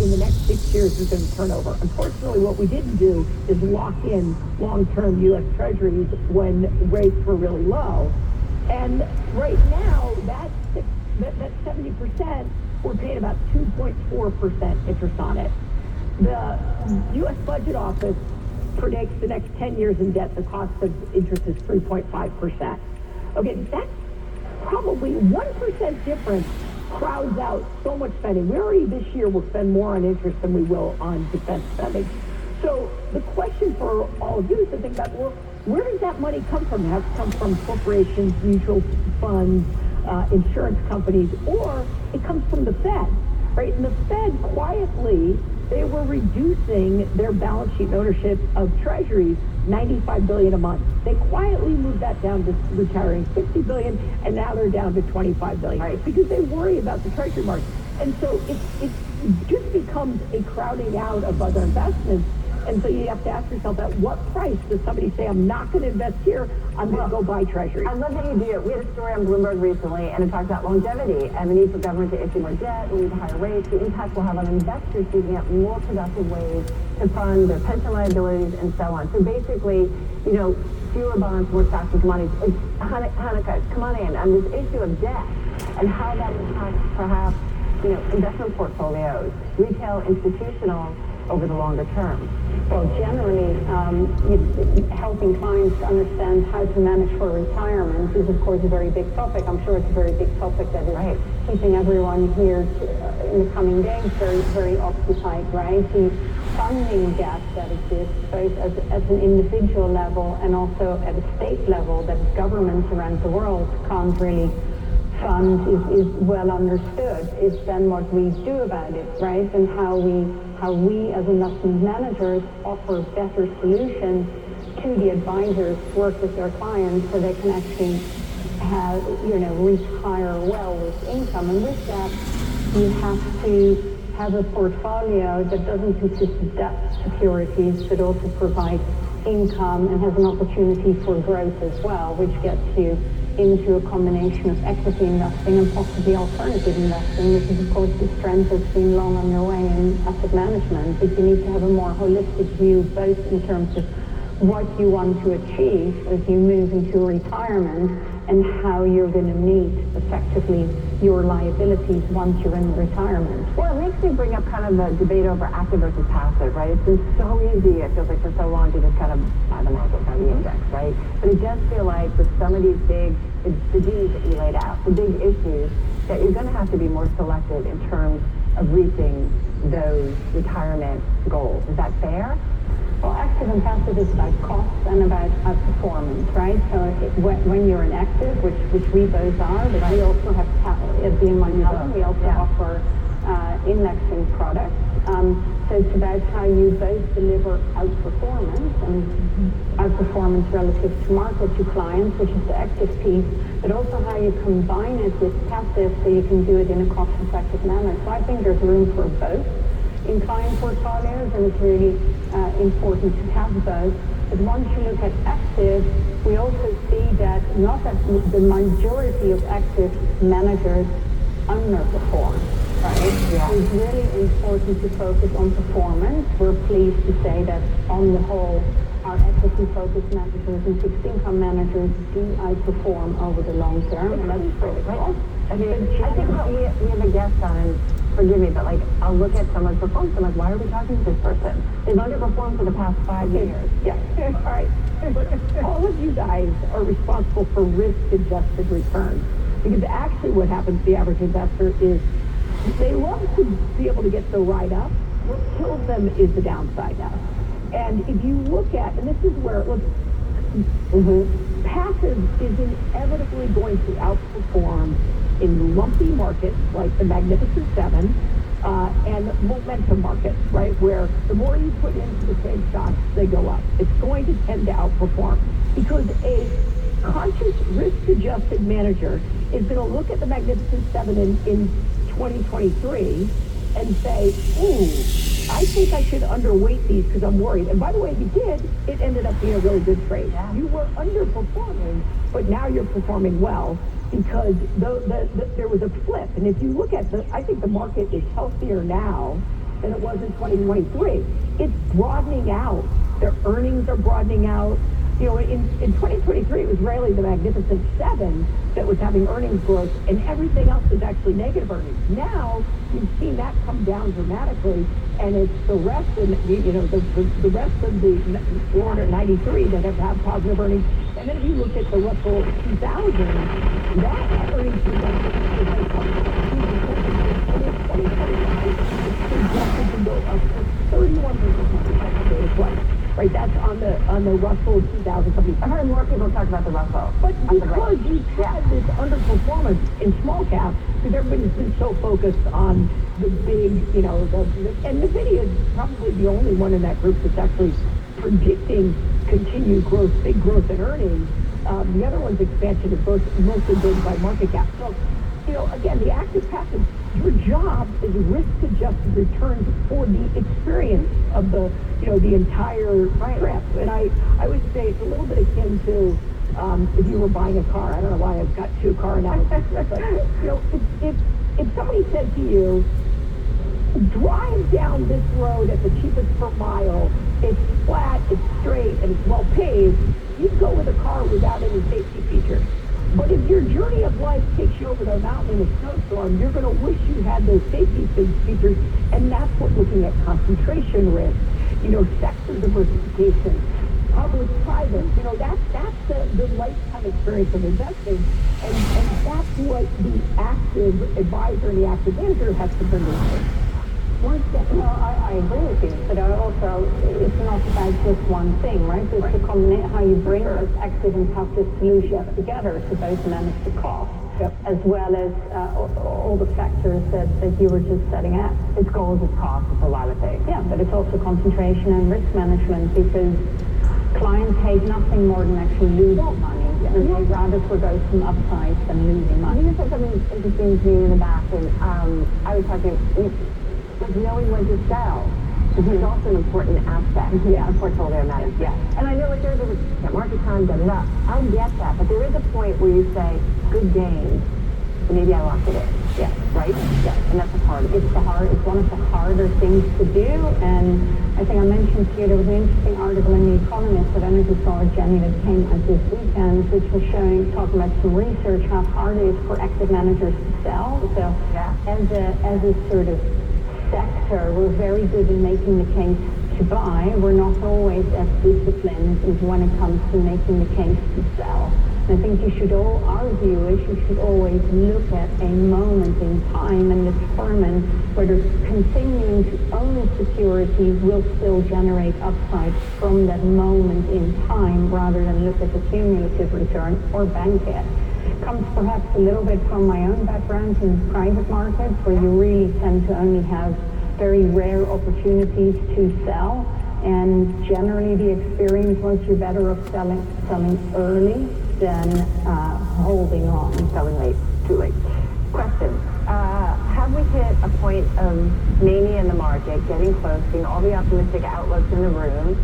in the next 6 years is going to turn over. Unfortunately, what we didn't do is lock in long-term U.S. Treasuries when rates were really low. And right now, that 70%, we're paying about 2.4% interest on it. The U.S. Budget Office predicts the next 10 years in debt, the cost of interest is 3.5%. Okay, that's probably 1% difference crowds out so much spending. We already this year will spend more on interest than we will on defense spending. So the question for all of you is to think about, well, where does that money come from? It has to come from corporations, mutual funds, insurance companies, or it comes from the Fed, right? And the Fed quietly, they were reducing their balance sheet ownership of treasuries $95 billion a month. They quietly moved that down to retiring $60 billion, and now they're down to $25 billion. Right. Because they worry about the treasury market. And so it just becomes a crowding out of other investments. And so you have to ask yourself, at what price does somebody say, I'm not going to invest here, I'm going to go buy treasuries? I love that you do it. We had a story on Bloomberg recently, and it talked about longevity and the need for government to issue more debt, the need to higher rates, the impact will have on investors seeking out more productive ways to fund their pension liabilities and so on. So basically, fewer bonds, more stocks and commodities. Hanukkah, come on in on this issue of debt and how that impacts perhaps, investment portfolios, retail, institutional, over the longer term. Well, generally, helping clients to understand how to manage for retirement is, of course, a very big topic. I'm sure it's a very big topic that is keeping everyone here in the coming days very, very occupied, right? The funding gap that exists, both at an individual level and also at a state level, that governments around the world can't really fund is well understood. It's then what we do about it, right? And how we as investment managers offer better solutions to the advisors to work with their clients so they can actually have, retire well with income. And with that, you have to have a portfolio that doesn't consist of debt securities, but also provides income and has an opportunity for growth as well, which gets you into a combination of equity investing and possibly alternative investing, which is, of course, the trend that's been long underway in asset management. But you need to have a more holistic view, both in terms of what you want to achieve as you move into retirement and how you're going to meet effectively your liabilities once you're in retirement. Well, it makes me bring up kind of the debate over active versus passive, right? It's been so easy, it feels like, for so long to just kind of buy the market, buy the index, right? But it does feel like with some of these the Ds that you laid out, the big issues, that you're going to have to be more selective in terms of reaching those retirement goals. Is that fair? Well, active and passive is about cost and about performance, right? So when you're an active, which we both are, but we also have, at BNY Mellon, we also offer indexing products. So it's about how you both deliver outperformance and outperformance relative to market to clients, which is the active piece, but also how you combine it with passive so you can do it in a cost-effective manner. So I think there's room for both in client portfolios, and it's really important to have both. But once you look at active, we also see that not that the majority of active managers underperform, right? Yeah. It's really important to focus on performance. We're pleased to say that on the whole, our equity-focused managers and fixed income managers do outperform over the long term, and that's critical. I think we have a guest on, and forgive me, but I'll look at someone's performance. I'm like, why are we talking to this person? They've underperformed for the past 5 years. Yeah. All right. But all of you guys are responsible for risk-adjusted returns. Because actually what happens to the average investor is they love to be able to get the ride up. What kills them is the downside now. And if you look at, and this is where, look, passive is inevitably going to outperform in lumpy markets like the Magnificent Seven and momentum markets, right, where the more you put into the same stocks, they go up. It's going to tend to outperform because a conscious risk-adjusted manager is going to look at the Magnificent Seven in 2023 and say, ooh, I think I should underweight these because I'm worried. And by the way, if you did, it ended up being a really good trade. Yeah. You were underperforming, but now you're performing well because there was a flip. And if you look at I think the market is healthier now than it was in 2023. It's broadening out. Their earnings are broadening out. You know, in 2023, it was rarely the Magnificent Seven that was having earnings growth, and everything else was actually negative earnings. Now, you've seen that come down dramatically, and it's the rest of the rest of the 493 that have had positive earnings. And then if you look at the Russell 2000, that earnings projection is like 2%. And in 2025, it's projected to go up to 31%. Right, that's on the Russell 2000 company. I've heard more people talk about the Russell. But because you've had this underperformance in small cap, because everybody's been so focused on the big, and NVIDIA is probably the only one in that group that's actually predicting continued growth, big growth in earnings. The other one's expansion is mostly driven by market cap. So, again, the active passive, your job is risk-adjusted returns for the experience of the entire trip. And I would say it's a little bit akin to if you were buying a car. I don't know why I've got two car analogies. But, if somebody said to you, drive down this road at the cheapest per mile, it's flat, it's straight, and it's well paved, you'd go with a car without any safety features. But if your journey of life takes you over the mountain in a snowstorm, you're going to wish you had those safety features, and that's what looking at concentration risk, sector diversification, public-private, that's the lifetime experience of investing, and that's what the active advisor and the active manager has to bring to the table. I agree with you, but it's not about just one thing, right? It's the combination, how you bring those active and passive solutions together to both manage the cost, as well as all the factors that you were just setting out. It's goals, it's cost, it's a lot of things. Yeah, but it's also concentration and risk management, because clients hate nothing more than actually losing money. And they'd rather forgo some upside than losing money. You said something interesting to me in the back, and I was talking, like knowing when to sell is also an important aspect of portfolio management. Yeah. And I know like there's a market time, da-da-da. I get that, but there is a point where you say, good gains, maybe I locked it in. Yeah. Right? Yeah. And that's the part of it. It's one of the harder things to do, and I think I mentioned to you there was an interesting article in The Economist that I don't know if you saw, Jenny, that came out this weekend, which was talking about some research how hard it is for active managers to sell. So as a sort of sector, we're very good in making the case to buy. We're not always as disciplined as when it comes to making the case to sell. And I think our view is you should always look at a moment in time and determine whether continuing to own securities will still generate upside from that moment in time, rather than look at the cumulative return or bank it. Comes perhaps a little bit from my own background in private markets, where you really tend to only have very rare opportunities to sell, and generally the experience was you're better off selling early than holding on. Selling late, too late. Question. Have we hit a point of mania in the market, getting close, seeing all the optimistic outlooks in the room?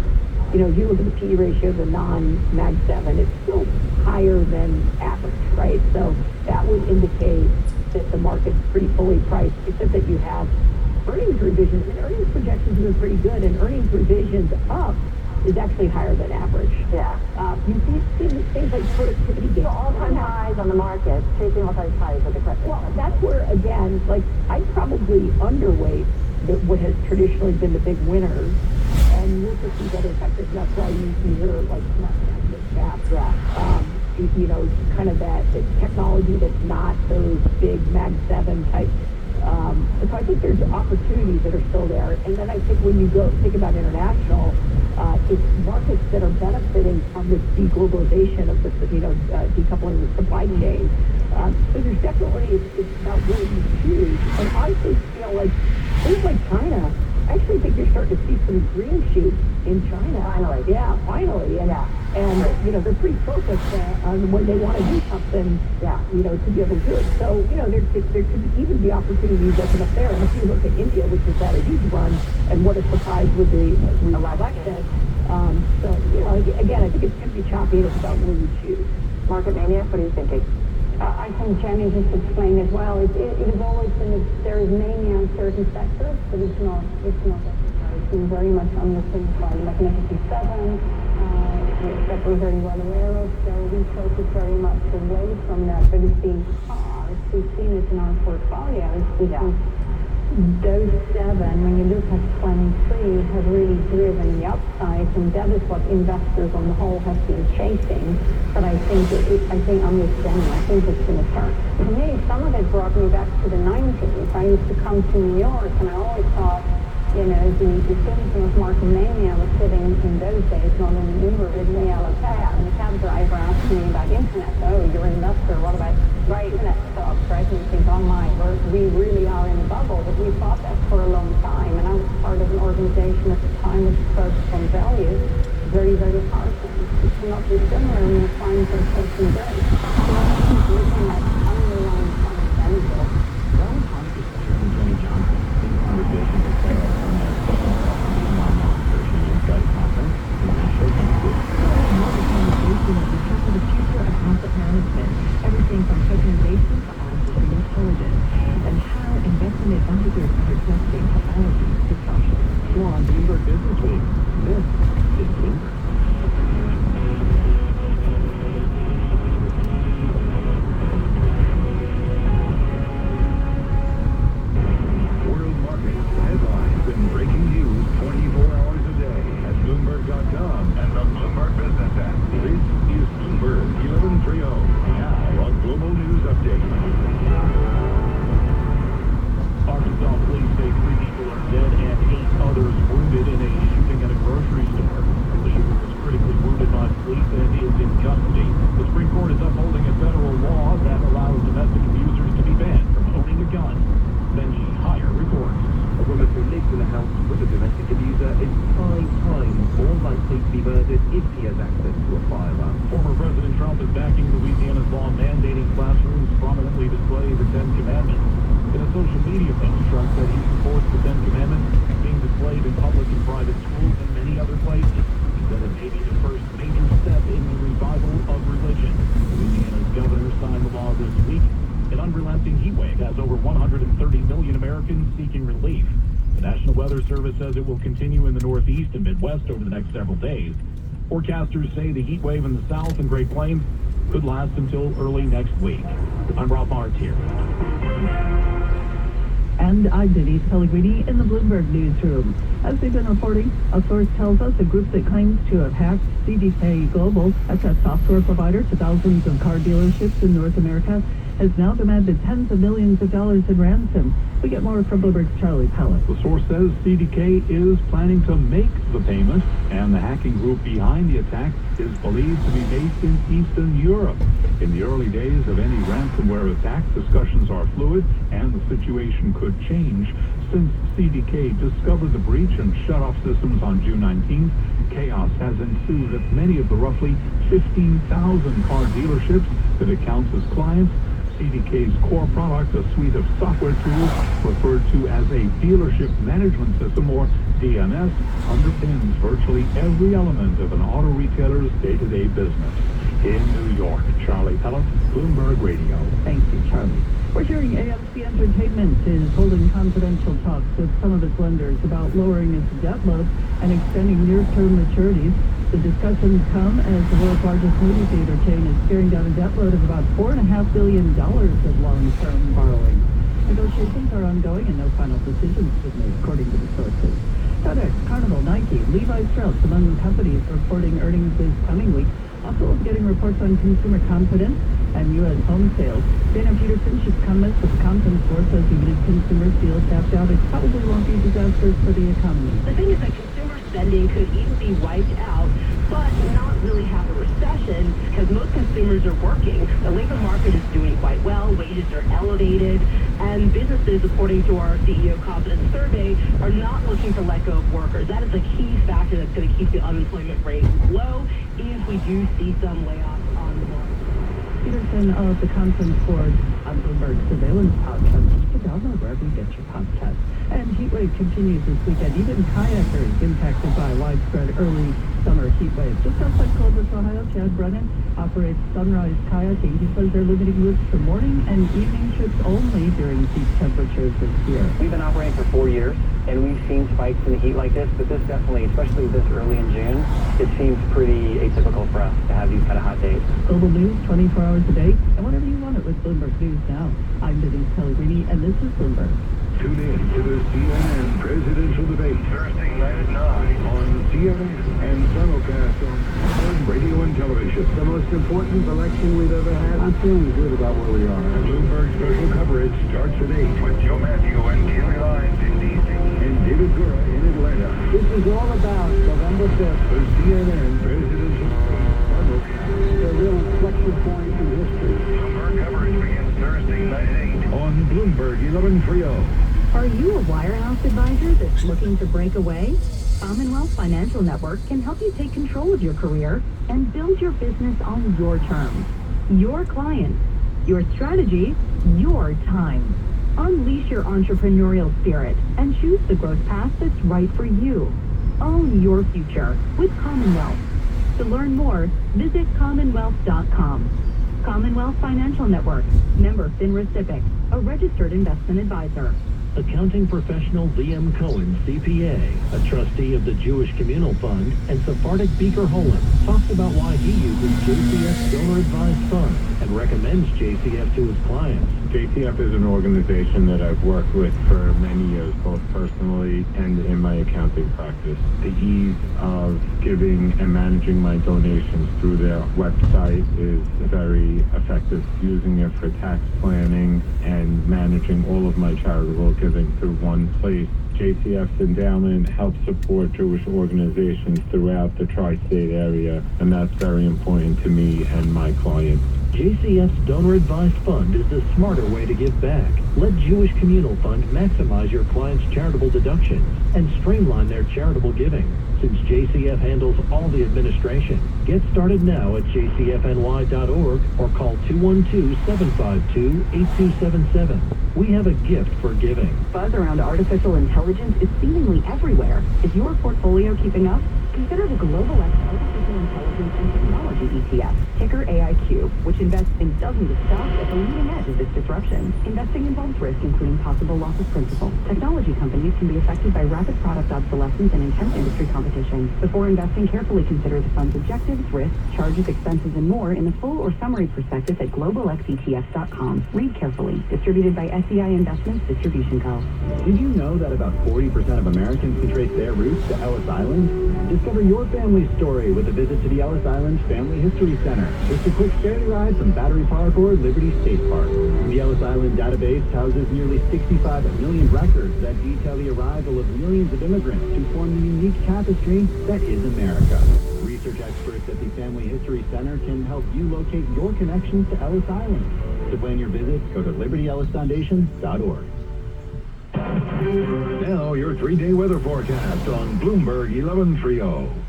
If you look at the P/E ratio, the non-Mag 7, it's still higher than average, right? So that would indicate that the market's pretty fully priced, except that you have earnings revisions, and earnings projections have been pretty good, and earnings revisions up is actually higher than average. Yeah. You see things like productivity gains. So all-time highs on the market, chasing all-time highs with the question. Well, that's where, again, I'd probably underweight what has traditionally been the big winners, and look at these other factors. That's why you hear cap, kind of that technology that's not those big Mag 7 type. So I think there's opportunities that are still there. And then I think when you think about international, it's markets that are benefiting from this deglobalization of the, decoupling the supply chain. So there's definitely, it's about where you choose. And I think, things like China, I actually think you're starting to see some green shoots in China. Finally. Yeah, finally. And they're pretty focused on when they want to do something, to be able to do it. So, there could even be opportunities open up there. And if you look at India, which has had a huge run, and what a surprise with the election. So, again, I think it's going to be choppy, and it's about where you choose. Market mania, what are you thinking? I think Jenny just explained it well. It has always been, there is mania in certain sectors, but it's not exercised. It's been very much underpinned by the Magnificent Seven, that we're very well aware of, so we focus very much away from that, but it's been hard. We've seen it in our portfolios because those seven, when you look at 23, have really driven the upside, and that is what investors on the whole have been chasing. But I think I'm with Jenny. I think it's going to turn. For me, some of it brought me back to the 90s. I used to come to New York, and I always thought, you know, the symptom of market mania was sitting in those days, not in the Uber with me, yellow cab, and the cab driver asked me about internet. Oh, you're an investor. What about internet stocks, right? And you think, oh my, we really are in a bubble. But we thought that for a long time, and I was part of an organization at the time which focused on value. Very, very powerful. It's not dissimilar when you find some taking breaks. So I think looking at underlying fundamentals. Everything from tokenization to artificial intelligence, and how investment advisors are adjusting technology disruption. More on Bloomberg Business Week. This is Bloomberg. World markets, headlines, and breaking news 24 hours a day at Bloomberg.com and the Bloomberg Business app. This is Bloomberg 1130. Now, a global news update. Arkansas police say 3 people are dead and 8 others wounded in a shooting at a grocery store. The shooter was critically wounded by police and is in custody. The Supreme Court is upholding a federal law that allows domestic abusers to be banned from owning a gun. Benji Hire reports. A woman who lives in a house with a domestic abuser is 5 times more likely to be murdered if she has access to a firearm. Former President Trump is backing Louisiana's law mandating classrooms prominently display the 10 Commandments. In a social media post, Trump said he supports the 10 Commandments being displayed in public and private schools and many other places. He said it may be the first major step in the revival of religion. Louisiana's governor signed the law this week. An unrelenting heat wave has over 130 million Americans seeking relief. The National Weather Service says it will continue in the Northeast and Midwest over the next several days. Forecasters say the heat wave in the South and Great Plains could last until early next week. I'm Rob Martier. And I'm Denise Pellegrini in the Bloomberg newsroom. As they've been reporting, a source tells us a group that claims to have hacked CDK Global, that's a software provider to thousands of car dealerships in North America, has now demanded tens of millions of dollars in ransom. We get more from Bloomberg's Charlie Pellet. The source says CDK is planning to make the payment, and the hacking group behind the attack is believed to be based in Eastern Europe. In the early days of any ransomware attack, discussions are fluid, and the situation could change. Since CDK discovered the breach and shut off systems on June 19th, chaos has ensued at many of the roughly 15,000 car dealerships that it counts as clients. CDK's core product, a suite of software tools referred to as a dealership management system, or DMS, underpins virtually every element of an auto retailer's day-to-day business. In New York, Charlie Pellet, Bloomberg Radio. Thank you, Charlie. We're hearing AMC Entertainment is holding confidential talks with some of its lenders about lowering its debt load and extending near-term maturities. The discussions come as the world's largest movie theater chain is staring down a debt load of about $4.5 billion of long-term borrowing. Negotiations are ongoing and no final decisions have been made, according to the sources. FedEx, Carnival, Nike, Levi Strauss, among the companies reporting earnings this coming week. Also getting reports on consumer confidence and U.S. home sales. Dana Peterson should comment with the conference board says even if consumers feel tapped out, it probably won't be disastrous for the economy. The thing is that consumer spending could even be wiped out, but not really have a recession because most consumers are working. The labor market is doing quite well. Wages are elevated, and businesses, according to our CEO confidence survey, are not looking to let go of workers. That is a key factor that's going to keep the unemployment rate low if we do see some layoffs on the market. Peterson of the Conference Board on Bloomberg Surveillance Podcast. Just download wherever you get your podcasts. And heat wave continues this weekend. Even kayakers impacted by widespread early summer heat wave. Just outside Columbus, Ohio, Chad Brennan operates Sunrise Kayaking. He says they're limiting routes to morning and evening trips only during peak temperatures this year. We've been operating for 4 years, and we've seen spikes in the heat like this, but this definitely, especially this early in June, it seems pretty atypical for us to have these kind of hot days. Global news 24 hours a day, and whenever you want it with Bloomberg News Now. I'm Denise Pellegrini, and this is Bloomberg. Tune in to the CNN presidential debate Thursday night at 9 on CNN and simulcast on radio and television. The most important election we've ever had. I'm feeling good about where we are. Bloomberg special coverage starts at 8 with Joe Matthew and Gary Lyons in D.C. and David Gura in Atlanta. This is all about November 5th. The CNN presidential debate simulcast. It's a real inflection point in history. Bloomberg coverage begins Thursday night at 8 on Bloomberg 1130. Are you a wirehouse advisor that's looking to break away? Commonwealth Financial Network can help you take control of your career and build your business on your terms. Your clients, your strategy, your time. Unleash your entrepreneurial spirit and choose the growth path that's right for you. Own your future with Commonwealth. To learn more, visit commonwealth.com. Commonwealth Financial Network, member FINRA SIPC, a registered investment advisor. Accounting professional Liam Cohen, CPA, a trustee of the Jewish Communal Fund, and Sephardic Beaker Holland, talks about why he uses JCF's donor advised fund and recommends JCF to his clients. JCF is an organization that I've worked with for many years, both personally and in my accounting practice. The ease of giving and managing my donations through their website is very effective, using it for tax planning and managing all of my charitable giving through one place. JCF's endowment helps support Jewish organizations throughout the tri-state area, and that's very important to me and my clients. JCF's Donor Advised Fund is the smarter way to give back. Let Jewish Communal Fund maximize your clients' charitable deductions and streamline their charitable giving. Since JCF handles all the administration, get started now at jcfny.org or call 212-752-8277. We have a gift for giving. Buzz around artificial intelligence is seemingly everywhere. Is your portfolio keeping up? Consider the Global X Artificial Intelligence and Technology ETF, ticker AIQ, which invests in dozens of stocks at the leading edge of this disruption. Investing involves risk, including possible loss of principal. Technology companies can be affected by rapid product obsolescence and intense industry competition. Before investing, carefully consider the fund's objectives, risks, charges, expenses, and more in the full or summary prospectus at globalxetfs.com. Read carefully. Distributed by SEI Investments Distribution Co. Did you know that about 40% of Americans can trace their roots to Ellis Island? Discover your family's story with a visit to the Ellis Island Family History Center. It's a quick ferry ride from Battery Park or Liberty State Park. The Ellis Island database houses nearly 65 million records that detail the arrival of millions of immigrants to form the unique tapestry that is America. Research experts at the Family History Center can help you locate your connections to Ellis Island. To plan your visit, go to libertyellisfoundation.org. Now, your 3-day weather forecast on Bloomberg 1130.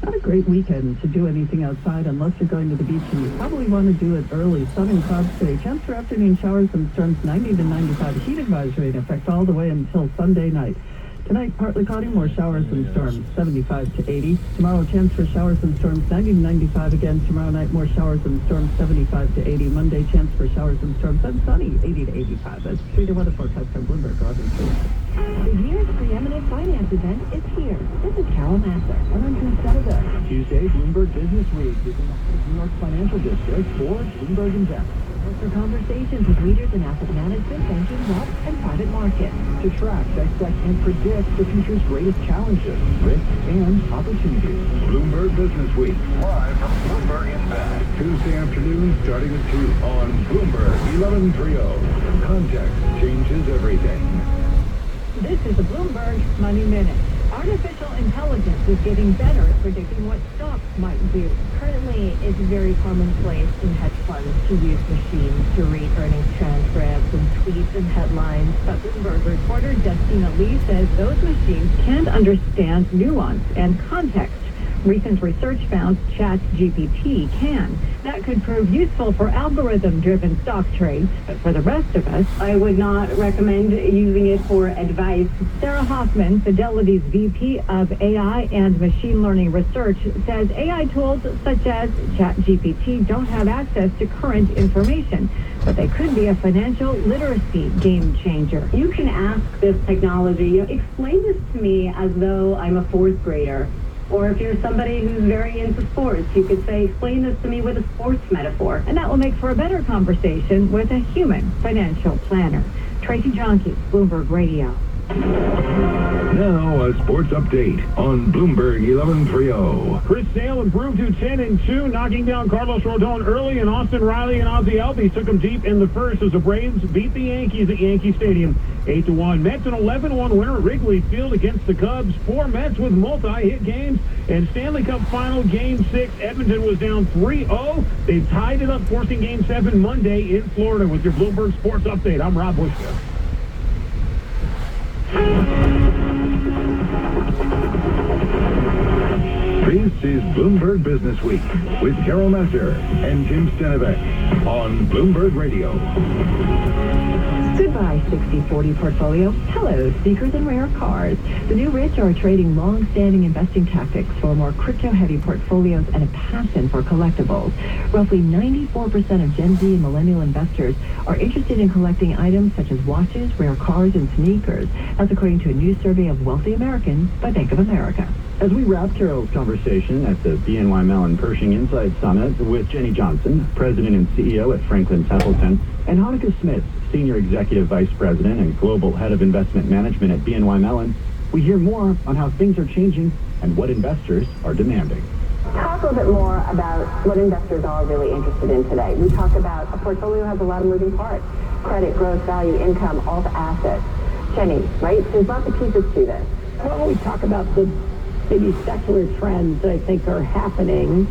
Not a great weekend to do anything outside unless you're going to the beach, and you probably want to do it early. Sun and clouds today. Chance for afternoon showers and storms 90 to 95. Heat advisory in effect all the way until Sunday night. Tonight, partly cloudy, more showers and storms, 75 to 80. Tomorrow, chance for showers and storms, 90 to 95 again. Tomorrow night, more showers and storms, 75 to 80. Monday, chance for showers and storms, and sunny, 80 to 85. That's 3-day weather forecast on Bloomberg 1130. The year's preeminent finance event is here. This is Carol Masser. And I'm Tim Senator. Tuesday, Bloomberg Business Week is in the heart of New York's financial district for Bloomberg Invest. For conversations with leaders in asset management, banking, wealth, and private markets. To track, dissect, and predict the future's greatest challenges, risks, and opportunities. Bloomberg Business Week, live from Bloomberg Invest. Tuesday afternoon, starting at 2 on Bloomberg 1130. Context changes everything. This is the Bloomberg Money Minute. Artificial intelligence is getting better at predicting what stocks might do. Currently, it's very commonplace in hedge funds to use machines to read earnings transcripts and tweets and headlines. But Bloomberg reporter Justina Lee says those machines can't understand nuance and context. Recent research found ChatGPT can. That could prove useful for algorithm-driven stock trades, but for the rest of us, I would not recommend using it for advice. Sarah Hoffman, Fidelity's VP of AI and Machine Learning Research, says AI tools such as ChatGPT don't have access to current information, but they could be a financial literacy game changer. You can ask this technology, explain this to me as though I'm a fourth grader. Or if you're somebody who's very into sports, you could say, explain this to me with a sports metaphor. And that will make for a better conversation with a human financial planner. Tracy Jonke, Bloomberg Radio. Now a sports update on Bloomberg 1130. Chris Sale improved to 10-2, knocking down Carlos Rodon early, and Austin Riley and Ozzie Albies took him deep in the first as the Braves beat the Yankees at Yankee Stadium 8-1. Mets an 11-1 winner at Wrigley Field against the Cubs. 4 Mets with multi-hit games. And Stanley Cup Final Game 6, Edmonton was down 3-0. They tied it up, forcing Game 7 Monday in Florida. With your Bloomberg Sports Update, I'm Rob Bushfield. This is Bloomberg Business Week with Carol Messer and Jim Stenivek on Bloomberg Radio. Goodbye, 60-40 portfolio. Hello, seekers in rare cars. The new rich are trading long-standing investing tactics for more crypto-heavy portfolios and a passion for collectibles. Roughly 94% of Gen Z and millennial investors are interested in collecting items such as watches, rare cars, and sneakers. That's according to a new survey of wealthy Americans by Bank of America. As we wrap Carol's conversation at the BNY Mellon Pershing Insight Summit with Jenny Johnson, President and CEO at Franklin Templeton, and Hanukkah Smith, Senior Executive Vice President and Global Head of Investment Management at BNY Mellon, we hear more on how things are changing and what investors are demanding. Talk a little bit more about what investors are really interested in today. We talked about a portfolio has a lot of moving parts. Credit, growth, value, income, all the assets. Jenny, right? There's lots of pieces to this. Well, when we talk about the maybe secular trends that I think are happening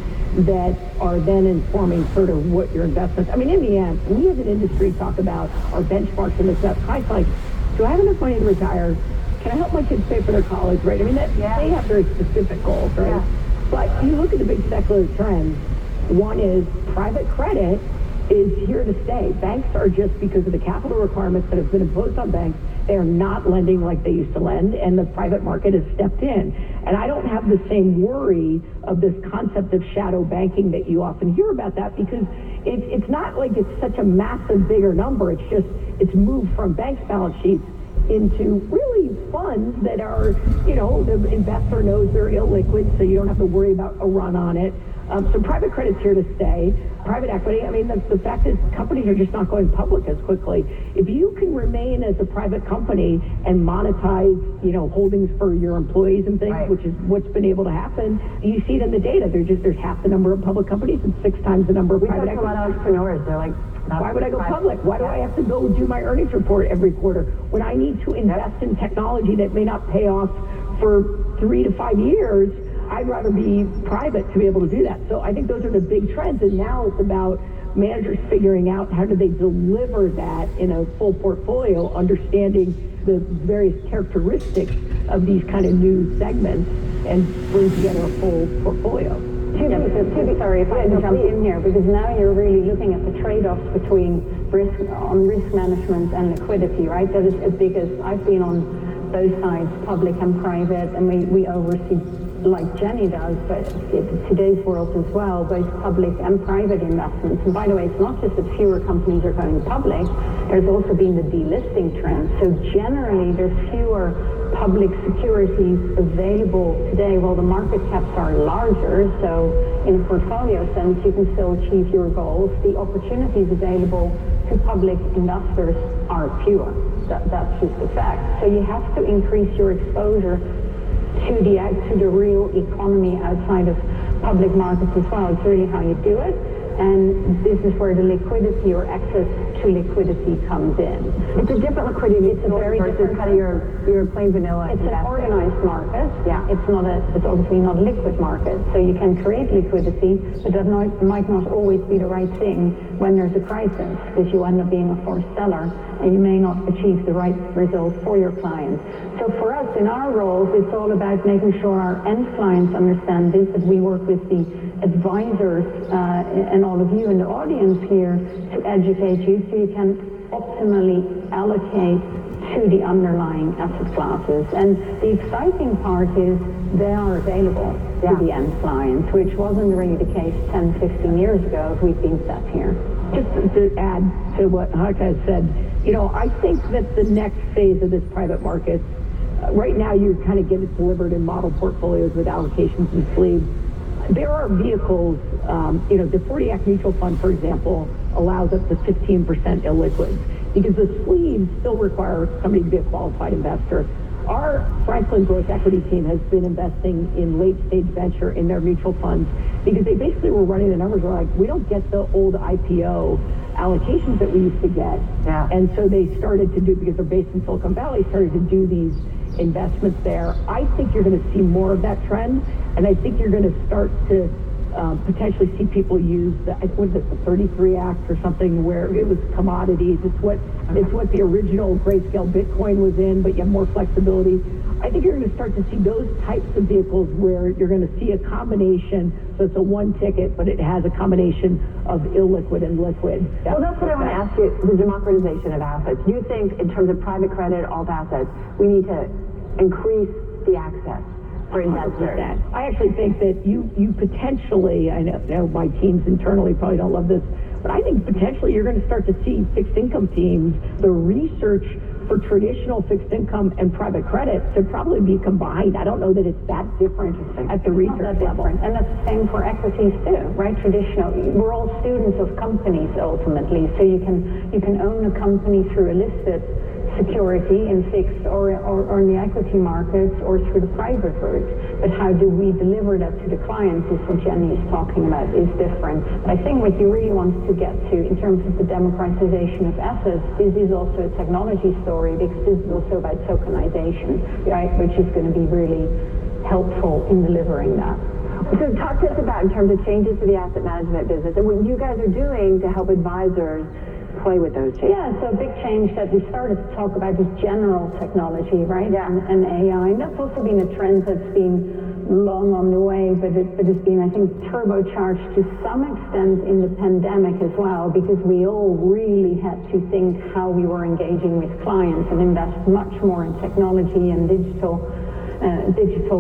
that are then informing sort of what your investments. I mean, in the end, we as an industry talk about our benchmarks and this stuff. I like, do I have enough money to retire? Can I help my kids pay for their college, right? I mean, they have very specific goals, right? Yeah. But you look at the big secular trends. One is private credit is here to stay. Banks are just, because of the capital requirements that have been imposed on banks, they are not lending like they used to lend, and the private market has stepped in. And I don't have the same worry of this concept of shadow banking that you often hear about that, because it's not like it's such a massive bigger number. It's just, it's moved from banks' balance sheets into really funds that are, you know, the investor knows they're illiquid, so you don't have to worry about a run on it. So private credit's here to stay. Private equity, I mean, the fact is companies are just not going public as quickly. If you can remain as a private company and monetize, you know, holdings for your employees and things, right, which is what's been able to happen, you see it in the data. There's half the number of public companies and 6 times the number of private equity. We talk to a lot of entrepreneurs. They're like, why would I go public? Why do I have to go do my earnings report every quarter when I need to invest in technology that may not pay off for 3 to 5 years? I'd rather be private to be able to do that. So I think those are the big trends, and now it's about managers figuring out how do they deliver that in a full portfolio, understanding the various characteristics of these kind of new segments and bring together a full portfolio. Sorry if I can jump in here, because now you're really looking at the trade-offs between risk management and liquidity, right? That is as big as I've been on both sides, public and private, and we oversee, like Jenny does, but in today's world as well, both public and private investments. And by the way, it's not just that fewer companies are going public, there's also been the delisting trend. So generally, there's fewer public securities available today, while the market caps are larger. So in a portfolio sense, you can still achieve your goals. The opportunities available to public investors are fewer. That's just a fact. So you have to increase your exposure to the real economy outside of public markets as well. It's really how you do it. And this is where the liquidity or access to liquidity comes in. It's a different liquidity It's a very versus different kind of your plain vanilla It's an investing. organized market. Yeah. It's obviously not a liquid market. So you can create liquidity, but that might not always be the right thing when there's a crisis, because you end up being a forced seller and you may not achieve the right result for your clients. So for us in our roles, it's all about making sure our end clients understand this, that we work with the advisors and all of you in the audience here to educate you so you can optimally allocate to the underlying asset classes. And the exciting part is they are available to the end clients, which wasn't really the case 10, 15 years ago as we've been sat here. Just to add to what Haka said, I think that the next phase of this private market, right now you kind of get it delivered in model portfolios with allocations and sleeves. There are vehicles, the 40 Act mutual fund, for example, allows up to 15% illiquids because the sleeves still require somebody to be a qualified investor. Our Franklin Growth Equity team has been investing in late-stage venture in their mutual funds because they basically were running the numbers. We're like, we don't get the old IPO allocations that we used to get. Yeah. And so they started to do, because they're based in Silicon Valley, started to do these investments there. I think you're going to see more of that trend, and I think you're going to start to potentially see people use the 33 Act or something where it was commodities. It's what the original grayscale Bitcoin was in, but you have more flexibility. I think you're going to start to see those types of vehicles where you're going to see a combination. So it's a one ticket, but it has a combination of illiquid and liquid. Well, that's what I want to ask you, the democratization of assets. Do you think in terms of private credit, alt assets, we need to increase the access for investors? I actually think that you potentially, I know my teams internally probably don't love this, but I think potentially you're going to start to see fixed income teams, the research for traditional fixed income and private credit to probably be combined. I don't know that it's that different at the research level. And that's the same for equities too, right? Traditional, we're all students of companies ultimately, so you can own a company through a listed security in fixed or in the equity markets or through the private route. But how do we deliver that to the clients is what Jenny is talking about, is different. But I think what you really want to get to in terms of the democratization of assets, this is also a technology story because this is also about tokenization, right? Which is going to be really helpful in delivering that. So talk to us about in terms of changes to the asset management business and what you guys are doing to help advisors play with those changes. Yeah, so a big change that we started to talk about is general technology, right? Yeah. And AI. And that's also been a trend that's been long on the way, but it's been, I think, turbocharged to some extent in the pandemic as well, because we all really had to think how we were engaging with clients and invest much more in technology and digital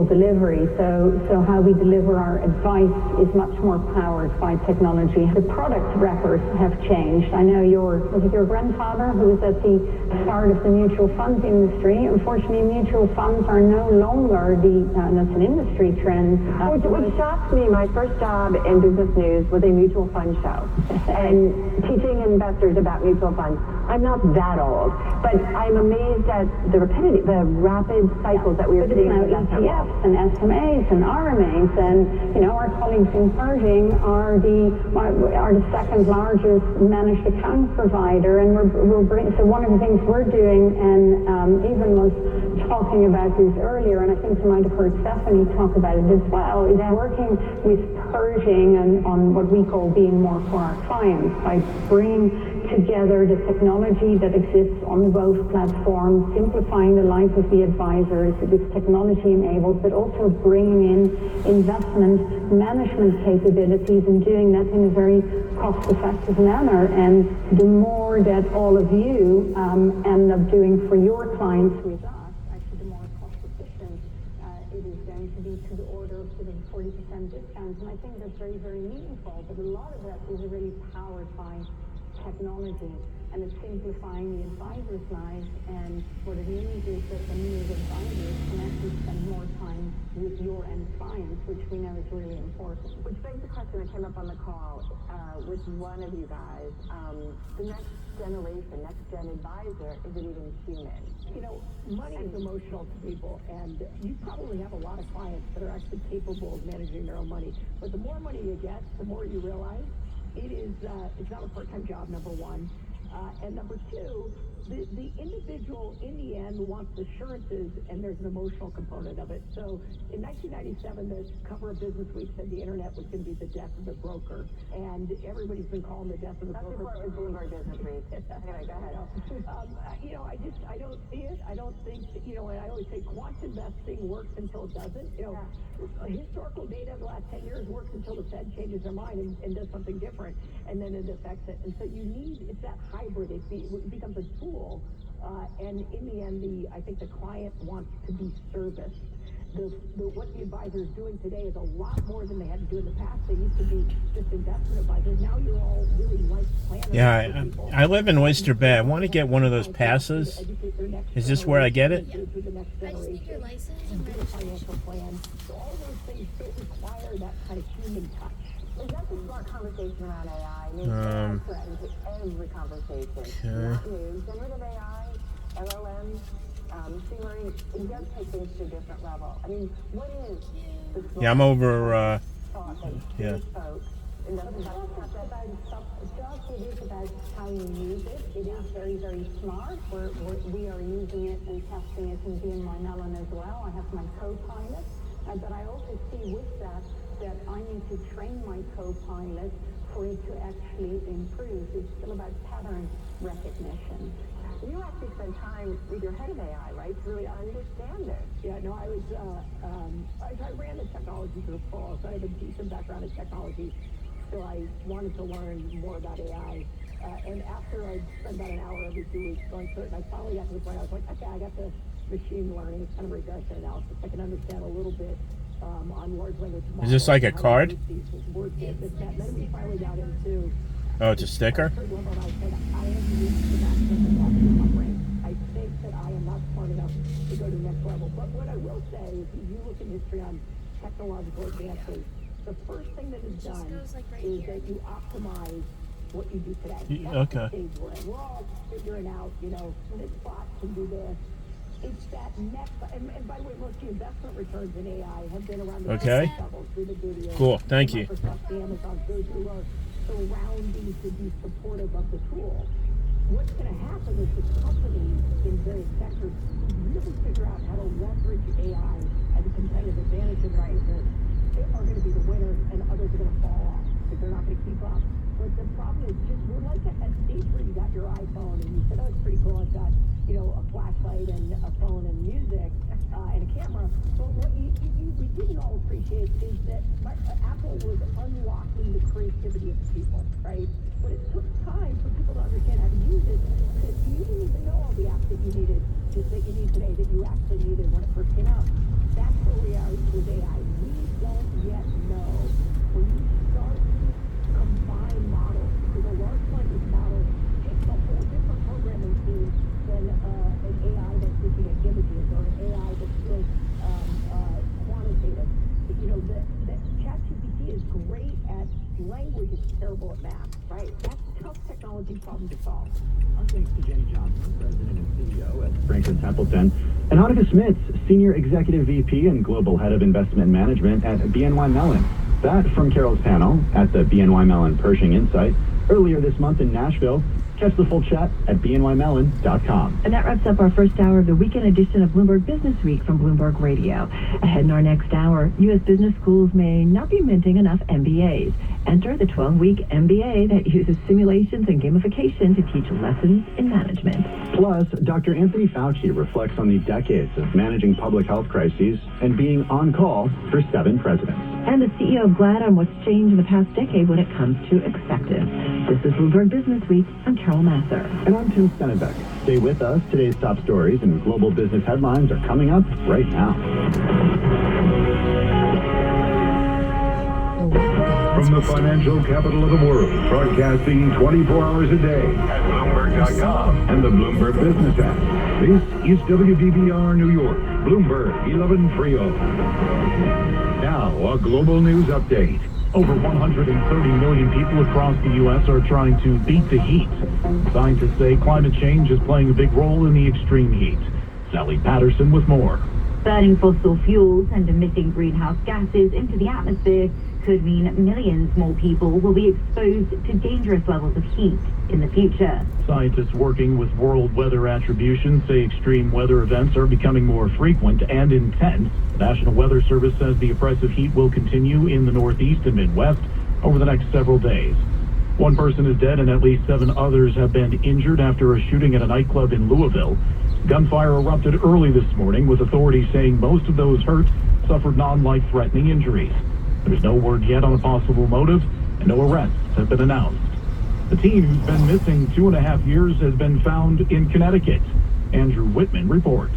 delivery. So how we deliver our advice is much more powered by technology. The product wrappers have changed. I know was it your grandfather who was at the start of the mutual funds industry? Unfortunately, mutual funds are no longer that's an industry trend. What shocked me, my first job in business news was a mutual fund show and teaching investors about mutual funds. I'm not that old, but I'm amazed at the rapid cycles that we are seeing. Now ETFs and SMAs and RMAs, and our colleagues in Pershing are the second largest managed account provider, and so one of the things we're doing, and even was talking about this earlier, and I think you might have heard Stephanie talk about it as well, is working with Pershing and on what we call being more for our clients by bringing together the technology that exists on the Cove platform, simplifying the life of the advisors with technology enabled, but also bringing in investment management capabilities and doing that in a very cost-effective manner. And the more that all of you end up doing for your clients with us, actually the more cost-efficient it is going to be, to the order of sort of 40% discounts. And I think that's very, very meaningful, but a lot of that is already powered by technology, and it's simplifying the advisor's lives. And what it means is that the new advisors can actually spend more time with your end clients, which we know is really important. Which begs the question that came up on the call with one of you guys. The next generation, next-gen advisor, is it even human? Money is emotional to people, and you probably have a lot of clients that are actually capable of managing their own money. But the more money you get, the more you realize it's not a part-time job, number one. And number two, the individual in the end wants assurances, and there's an emotional component of it. So in 1997, the cover of Business Week said the internet was going to be the death of the broker, and everybody's been calling the death of the broker. That's before it was Bloomberg Business Week. Anyway, go ahead. I don't see it. I don't think, and I always say quant investing works until it doesn't. Historical data of the last 10 years works until the Fed changes their mind and does something different, and then it affects it. And so it's that hybrid. It becomes a tool, and in the end, I think the client wants to be serviced. What the advisor is doing today is a lot more than they had to do in the past. They used to be just investment advisors. Now you're all really life planners. Yeah, I live in Oyster Bay. I want to get one of those passes. Is this where I get it? I just need your license and financial plan. So all those things still require that kind of human touch. Is that the smart conversation around AI? I mean, AI threatens every conversation. Not new. Generative AI, LLMs, machine learning, it does take things to a different level. I mean, what is the smart Yeah, I'm over, thought that yeah. folks in the It is about how you use it. It is very, very smart. We are using it and testing it in BNY Mellon as well. I have my co-pilot, but I also see with that I need to train my co-pilot for it to actually improve. It's still about pattern recognition. You actually spend time with your head of AI, right, to really understand it. Yeah, no, I ran the technology group for all, so I have a decent background in technology. So I wanted to learn more about AI. And after I spent about an hour every 2 weeks going through it, and I finally got to the point I was like, okay, I got the machine learning, it's kind of regression analysis. I can understand a little bit on large language models. Is this like a card? Then we finally got into... Oh, it's a sticker? I think that I am not smart enough to go to the next level. But what I will say is, if you look in history on technological advances, the first thing that is done is that you optimize what you do today. That's the stage we're in. We're all figuring out, this bot can do this. It's that next, and by the way, most of the investment returns in AI have been around the levels through the video. Cool, thank you. Microsoft, the Amazon, those who are surrounding to be supportive of the tool. What's going to happen is the companies in various sectors really figure out how to leverage AI as a competitive advantage in their business. They are going to be the winners, and others are going to fall off because they're not going to keep up. But the problem is we're like at that stage where you got your iPhone and you said, oh, it's pretty cool. I've got, a flashlight and a phone and music and a camera. But what we didn't all appreciate is that Apple was unlocking the creativity of people, right? But it took time for people to understand how to use it, because you didn't even know all the apps that you needed, that you need today, that you actually needed when it first came out. That's where we are with AI. We don't yet know. When you start to combine models, because a large language model takes a whole different programming team than an AI that's looking at images or an AI that's real quantitative. The ChatGPT is great at language, it's terrible at math, right? That's a tough technology problem to solve. Our thanks to Jenny Johnson, President and CEO at Franklin Templeton, and Hanukkah Smits, Senior Executive VP and Global Head of Investment Management at BNY Mellon. That from Carol's panel at the BNY Mellon Pershing Insight earlier this month in Nashville. Catch the full chat at bnymellon.com. And that wraps up our first hour of the weekend edition of Bloomberg Business Week from Bloomberg Radio. Ahead in our next hour, U.S. business schools may not be minting enough MBAs. Enter the 12-week MBA that uses simulations and gamification to teach lessons in management. Plus, Dr. Anthony Fauci reflects on the decades of managing public health crises and being on call for 7 presidents. And the CEO of Glen on what's changed in the past decade when it comes to expected. This is Bloomberg Business Week. I'm Carol Masser. And I'm Tim Stennebeck. Stay with us. Today's top stories and global business headlines are coming up right now. From the financial capital of the world, broadcasting 24 hours a day at Bloomberg.com and the Bloomberg Business app. This is WDBR New York, Bloomberg 1130. Now, a global news update. Over 130 million people across the U.S. are trying to beat the heat. Scientists say climate change is playing a big role in the extreme heat. Sally Patterson with more. Burning fossil fuels and emitting greenhouse gases into the atmosphere could mean millions more people will be exposed to dangerous levels of heat in the future. Scientists working with world weather attribution say extreme weather events are becoming more frequent and intense. The National Weather Service says the oppressive heat will continue in the Northeast and Midwest over the next several days. One person is dead and at least 7 others have been injured after a shooting at a nightclub in Louisville. Gunfire erupted early this morning, with authorities saying most of those hurt suffered non-life-threatening injuries. There's no word yet on a possible motive, and no arrests have been announced. The teen who's been missing 2.5 years has been found in Connecticut. Andrew Whitman reports.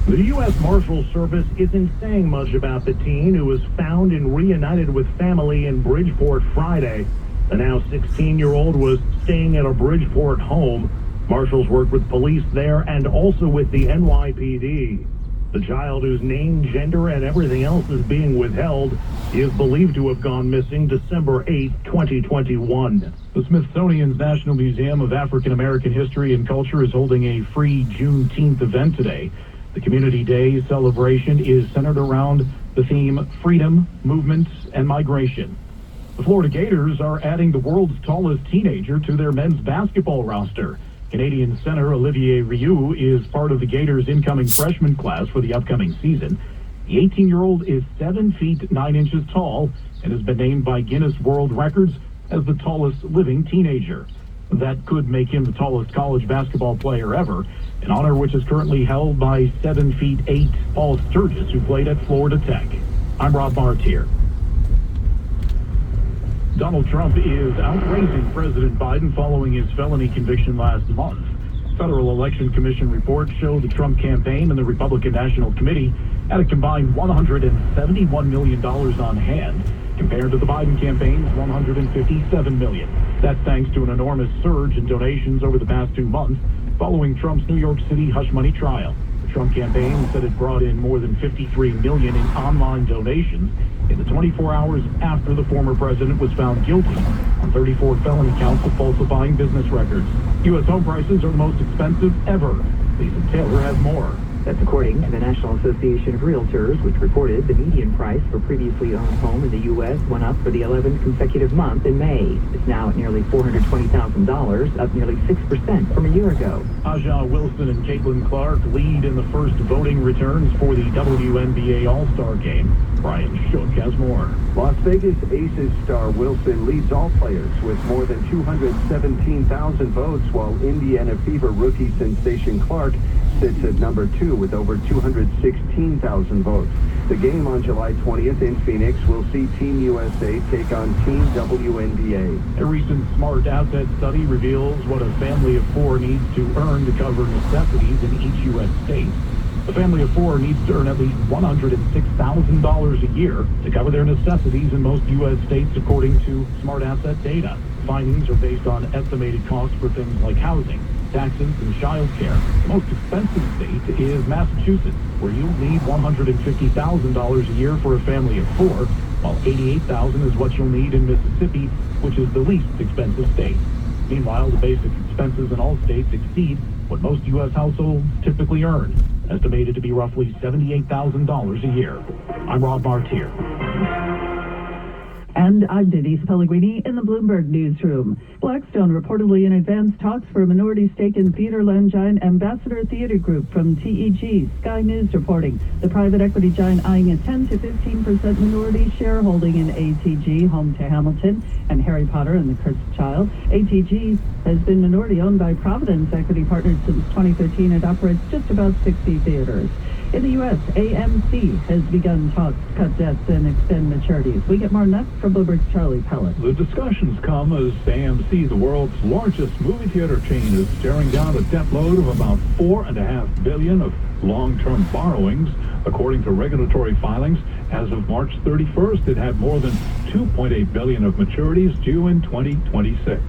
The U.S. Marshal Service isn't saying much about the teen who was found and reunited with family in Bridgeport Friday. The now 16-year-old was staying at a Bridgeport home. Marshals worked with police there and also with the NYPD. The child, whose name, gender, and everything else is being withheld, is believed to have gone missing December 8, 2021. The Smithsonian's National Museum of African American History and Culture is holding a free Juneteenth event today. The Community Day celebration is centered around the theme Freedom, Movement, and Migration. The Florida Gators are adding the world's tallest teenager to their men's basketball roster. Canadian center Olivier Rioux is part of the Gators' incoming freshman class for the upcoming season. The 18-year-old is 7 feet 9 inches tall and has been named by Guinness World Records as the tallest living teenager. That could make him the tallest college basketball player ever, an honor which is currently held by 7 feet 8 Paul Sturgis, who played at Florida Tech. I'm Rob Martier. Donald Trump is outraising President Biden following his felony conviction last month. Federal Election Commission reports show the Trump campaign and the Republican National Committee had a combined $171 million on hand, compared to the Biden campaign's $157 million. That's thanks to an enormous surge in donations over the past 2 months following Trump's New York City hush money trial. The Trump campaign said it brought in more than $53 million in online donations in the 24 hours after the former president was found guilty on 34 felony counts of falsifying business records. U.S. home prices are the most expensive ever. Lisa Taylor has more. That's according to the National Association of Realtors, which reported the median price for previously owned home in the U.S. went up for the 11th consecutive month in May. It's now at nearly $420,000, up nearly 6% from a year ago. Aja Wilson and Caitlin Clark lead in the first voting returns for the WNBA All-Star Game. Brian Shook has more. Las Vegas Aces star Wilson leads all players with more than 217,000 votes, while Indiana Fever rookie sensation Clark sits at number 2 with over 216,000 votes. The game on July 20th in Phoenix will see Team USA take on Team WNBA. A recent smart asset study reveals what a family of 4 needs to earn to cover necessities in each U.S. state. A family of 4 needs to earn at least $106,000 a year to cover their necessities in most U.S. states, according to smart asset data. Findings are based on estimated costs for things like housing, taxes, and child care. The most expensive state is Massachusetts, where you'll need $150,000 a year for a family of 4, while $88,000 is what you'll need in Mississippi, which is the least expensive state. Meanwhile, the basic expenses in all states exceed what most U.S. households typically earn, estimated to be roughly $78,000 a year. I'm Rob Martier. And I'm Denise Pellegrini in the Bloomberg newsroom. Blackstone reportedly in advanced talks for a minority stake in Theaterland giant Ambassador Theater Group from TEG. Sky News reporting the private equity giant eyeing a 10 to 15% minority shareholding in ATG, home to Hamilton and Harry Potter and the Cursed Child. ATG has been minority owned by Providence Equity Partners since 2013 and operates just about 60 theaters. In the U.S., AMC has begun talks to cut debts and extend maturities. We get more next from Bloomberg's Charlie Pellet. The discussions come as AMC, the world's largest movie theater chain, is staring down a debt load of about $4.5 billion of long-term borrowings. According to regulatory filings, as of March 31st, it had more than $2.8 billion of maturities due in 2026.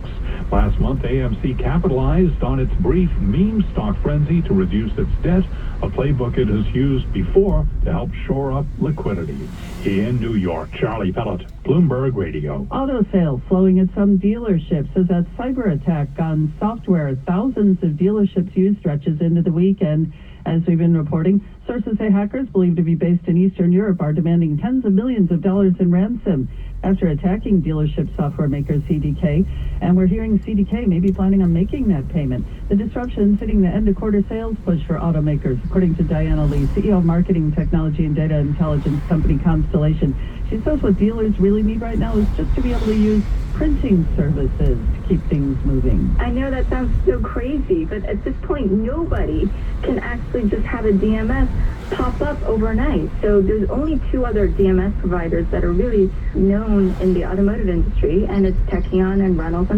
Last month, AMC capitalized on its brief meme stock frenzy to reduce its debt, a playbook it has used before to help shore up liquidity. In New York, Charlie Pellet, Bloomberg Radio. Auto sales slowing at some dealerships as that cyber attack on software thousands of dealerships used stretches into the weekend. As we've been reporting, Sources say hackers believed to be based in Eastern Europe are demanding tens of millions of dollars in ransom after attacking dealership software maker CDK. And we're hearing CDK may be planning on making that payment. The disruption hitting the end-of-quarter sales push for automakers, according to Diana Lee, CEO of marketing technology and data intelligence company Constellation. She says what dealers really need right now is just to be able to use printing services to keep things moving. I know that sounds so crazy, but at this point, nobody can actually just have a DMS pop up overnight. So there's only two other DMS providers that are really known in the automotive industry, and it's Techion and Reynolds.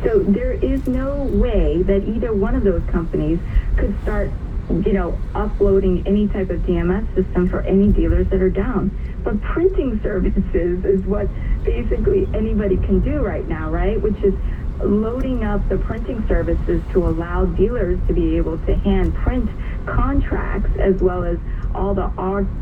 So there is no way that either one of those companies could start uploading any type of DMS system for any dealers that are down. But printing services is what basically anybody can do right now, right? Which is loading up the printing services to allow dealers to be able to hand print contracts as well as all the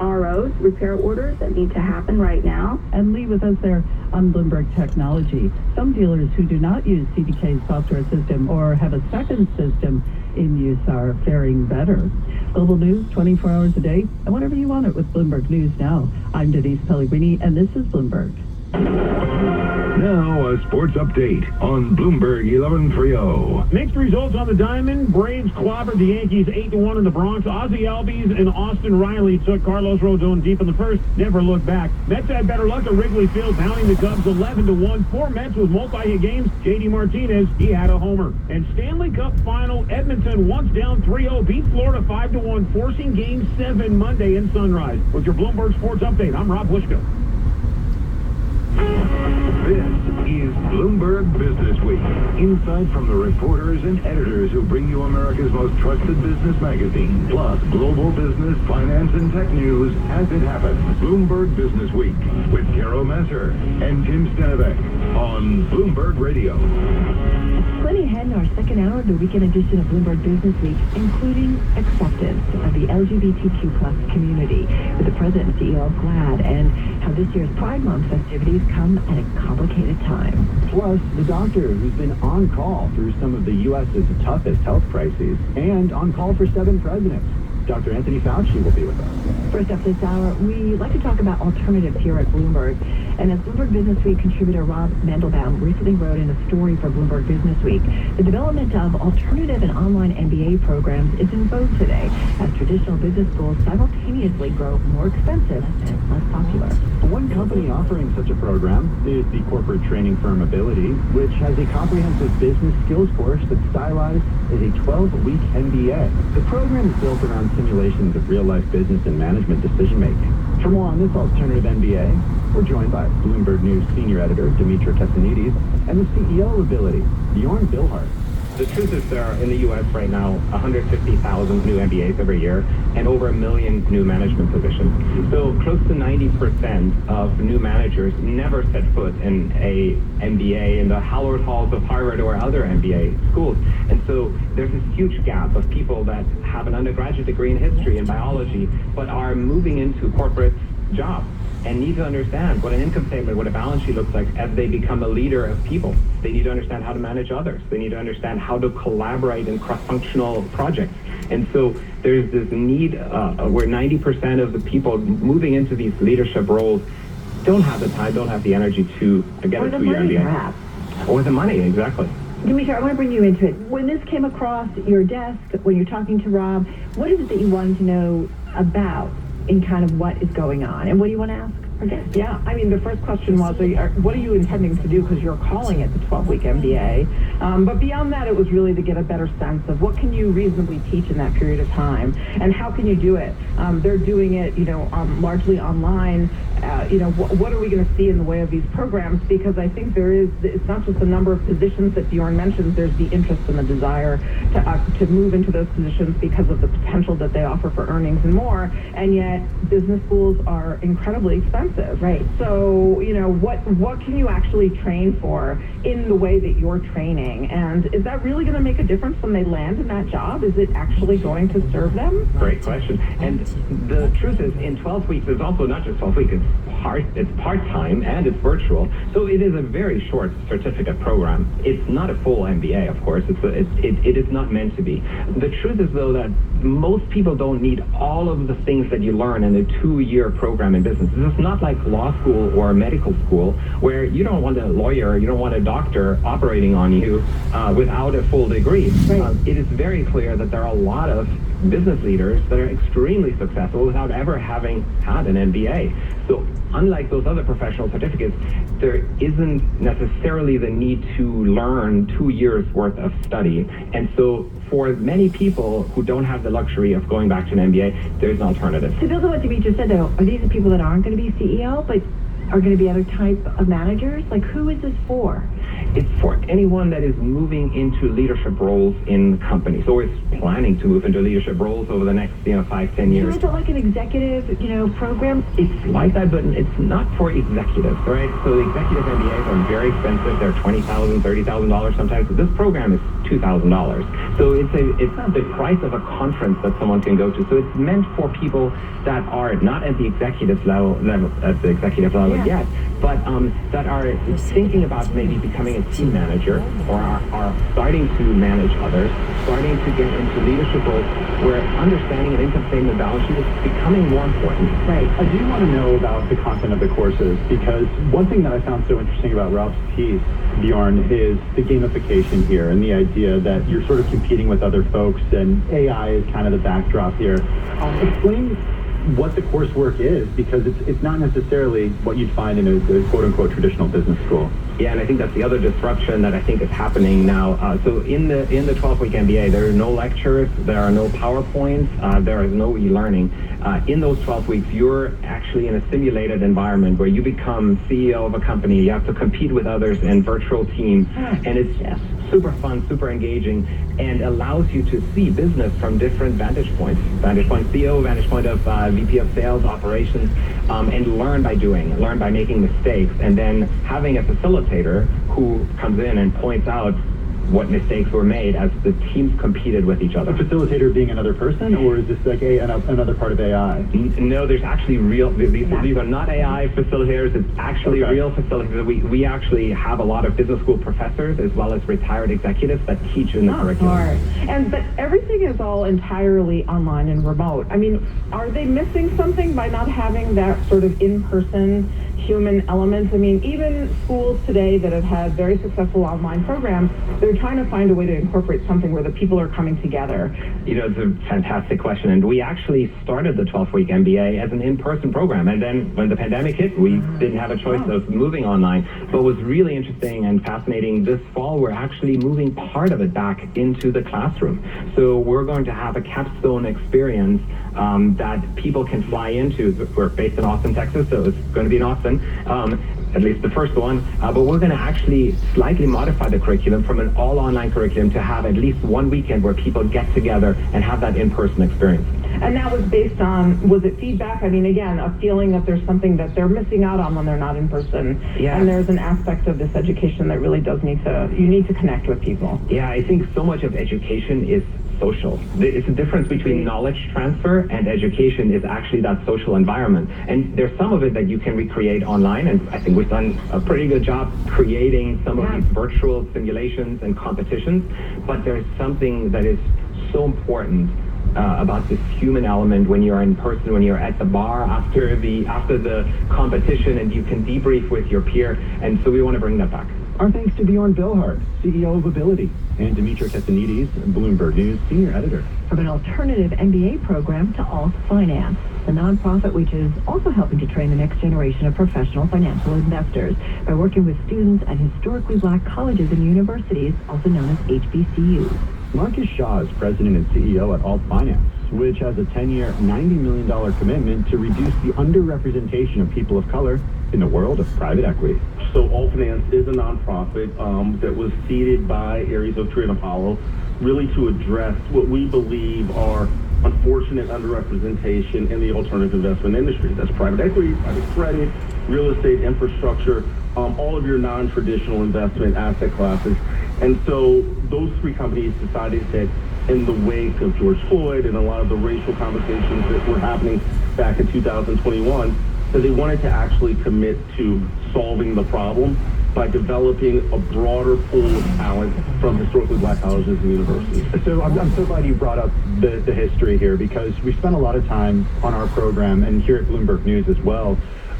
ROs, repair orders that need to happen right now. And Lee with us there on Bloomberg Technology. Some dealers who do not use CDK's software system or have a second system in use are faring better. Global news 24 hours a day and whenever you want it with Bloomberg News Now. I'm Denise Pellegrini and this is Bloomberg. Now, a sports update on Bloomberg 1130. Mixed results on the diamond. Braves clobbered the Yankees 8-1 in the Bronx. Ozzie Albies and Austin Riley took Carlos Rodon deep in the first. Never looked back. Mets had better luck at Wrigley Field, pounding the Cubs 11-1. 4 Mets with multi-hit games. J.D. Martinez, he had a homer. And Stanley Cup final, Edmonton once down 3-0, beat Florida 5-1, forcing Game 7 Monday in Sunrise. With your Bloomberg Sports Update, I'm Rob Bushko. This is Bloomberg Business Week. Insight from the reporters and editors who bring you America's most trusted business magazine, plus global business, finance, and tech news as it happens. Bloomberg Business Week with Carol Messer and Tim Stenevec on Bloomberg Radio. Plenty ahead in our second hour of the weekend edition of Bloomberg Business Week, including acceptance of the LGBTQ+ community with the president and CEO of GLAD, and how this year's Pride Month festivities come at a complicated time. Plus, the doctor who's been on call through some of the U.S.'s toughest health crises and on call for 7 presidents. Dr. Anthony Fauci will be with us. First up this hour, we like to talk about alternatives here at Bloomberg. And as Bloomberg Business Week contributor Rob Mandelbaum recently wrote in a story for Bloomberg Business Week, the development of alternative and online MBA programs is in vogue today as traditional business schools simultaneously grow more expensive and less popular. One company offering such a program is the corporate training firm Ability, which has a comprehensive business skills course that's stylized as a 12-week MBA. The program is built around simulations of real-life business and management decision-making. For more on this alternative MBA, we're joined by Bloomberg News senior editor Dimitra Kassanidis and the CEO of Ability, Bjorn Billhart. The truth is there are in the U.S. right now 150,000 new MBAs every year and over 1 million new management positions. So close to 90% of new managers never set foot in a MBA in the hallowed halls of Harvard or other MBA schools. And so there's this huge gap of people that have an undergraduate degree in history and biology but are moving into corporate jobs and need to understand what an income statement, what a balance sheet looks like as they become a leader of people. They need to understand how to manage others. They need to understand how to collaborate in cross-functional projects. And so there's this need where 90% of the people moving into these leadership roles don't have the time, don't have the energy to get a 2-year MBA. Perhaps. Or the money, exactly. Dimitra, I want to bring you into it. When this came across your desk, when you're talking to Rob, what is it that you wanted to know about in kind of what is going on? And what do you want to ask our guest? Yeah, I mean, the first question was, what are you intending to do? Because you're calling it the 12-week MBA. But beyond that, it was really to get a better sense of what can you reasonably teach in that period of time, and how can you do it? They're doing it, largely online. What are we going to see in the way of these programs? Because I think it's not just the number of positions that Bjorn mentions, there's the interest and the desire to move into those positions because of the potential that they offer for earnings and more, and yet business schools are incredibly expensive. Right. So, what can you actually train for in the way that you're training? And is that really going to make a difference when they land in that job? Is it actually going to serve them? Great question. And the truth is, in 12 weeks, it's also not just 12 weeks, it's part-time and it's virtual. So it is a very short certificate program. It's not a full MBA, of course. It is not meant to be. The truth is, though, that most people don't need all of the things that you learn in a 2-year program in business. This is not like law school or medical school where you don't want a lawyer, you don't want a doctor operating on you without a full degree. Right. It is very clear that there are a lot of business leaders that are extremely successful without ever having had an MBA. So unlike those other professional certificates, there isn't necessarily the need to learn 2 years worth of study. And so for many people who don't have the luxury of going back to an MBA, there's an alternative. To build on what Demetra said, though, are these the people that aren't going to be CEO, but are going to be other type of managers? Like, who is this for? It's for anyone that is moving into leadership roles in companies, or is planning to move into leadership roles over the next, 5-10 years. So is it like an executive, program? It's like that, but it's not for executives, right? So the executive MBAs are very expensive. They're $20,000, $30,000 sometimes. This program is $2,000. So it's the price of a conference that someone can go to. So it's meant for people that are not at the executive level yet, but that are thinking about maybe becoming a team manager, or are starting to manage others, starting to get into leadership roles where understanding an income statement, balance sheet is becoming more important. Right. I do want to know about the content of the courses, because one thing that I found so interesting about Ralph's piece, Bjorn, is the gamification here and the idea that you're sort of competing with other folks, and AI is kind of the backdrop here. Explain what the coursework is, because it's not necessarily what you'd find in a quote-unquote traditional business school. Yeah, and I think that's the other disruption that I think is happening now. So in the 12-week MBA, there are no lectures, there are no PowerPoints, there is no e-learning. In those 12 weeks, you're actually in a simulated environment where you become CEO of a company. You have to compete with others in virtual teams, and it's super fun, super engaging, and allows you to see business from different vantage points. Vantage point CEO, vantage point of VP of sales, operations, and learn by doing, learn by making mistakes, and then having a facilitator who comes in and points out what mistakes were made as the teams competed with each other. A facilitator being another person, or is this like another part of AI? No, there's actually real, these are not AI facilitators, it's actually real facilitators. We actually have a lot of business school professors as well as retired executives that teach in the curriculum. But everything is all entirely online and remote. I mean, are they missing something by not having that sort of in-person human element? I mean, even schools today that have had very successful online programs, they're trying to find a way to incorporate something where the people are coming together. It's a fantastic question. And we actually started the 12-week MBA as an in-person program. And then when the pandemic hit, we didn't have a choice of moving online. But what was really interesting and fascinating this fall, we're actually moving part of it back into the classroom. So we're going to have a capstone experience that people can fly into. We're based in Austin, Texas, so it's going to be in Austin. At least the first one, but we're going to actually slightly modify the curriculum from an all-online curriculum to have at least one weekend where people get together and have that in-person experience. And that was based on, was it feedback? I mean, again, a feeling that there's something that they're missing out on when they're not in person. Yeah. And there's an aspect of this education that really does you need to connect with people. Yeah, I think so much of education is social. It's a difference between knowledge transfer and education is actually that social environment. And there's some of it that you can recreate online, and I think we've done a pretty good job creating some of these virtual simulations and competitions, but there's something that is so important about this human element when you're in person, when you're at the bar after the competition, and you can debrief with your peer, and so we want to bring that back. Our thanks to Bjorn Billhart, CEO of Ability, and Demetra Castanidis, Bloomberg News Senior Editor. From an alternative MBA program to Alt Finance, a nonprofit which is also helping to train the next generation of professional financial investors by working with students at historically black colleges and universities, also known as HBCUs. Marcus Shaw is president and CEO at Alt Finance, which has a 10-year, $90 million commitment to reduce the underrepresentation of people of color in the world of private equity. So Alt Finance is a nonprofit that was seeded by Ares, Oaktree, and Apollo, really to address what we believe are unfortunate underrepresentation in the alternative investment industry. That's private equity, private credit, real estate, infrastructure, all of your non-traditional investment asset classes. And so those three companies decided that in the wake of George Floyd and a lot of the racial conversations that were happening back in 2021, that they wanted to actually commit to solving the problem by developing a broader pool of talent from historically black colleges and universities. So I'm so glad you brought up the history here, because we spent a lot of time on our program and here at Bloomberg News as well,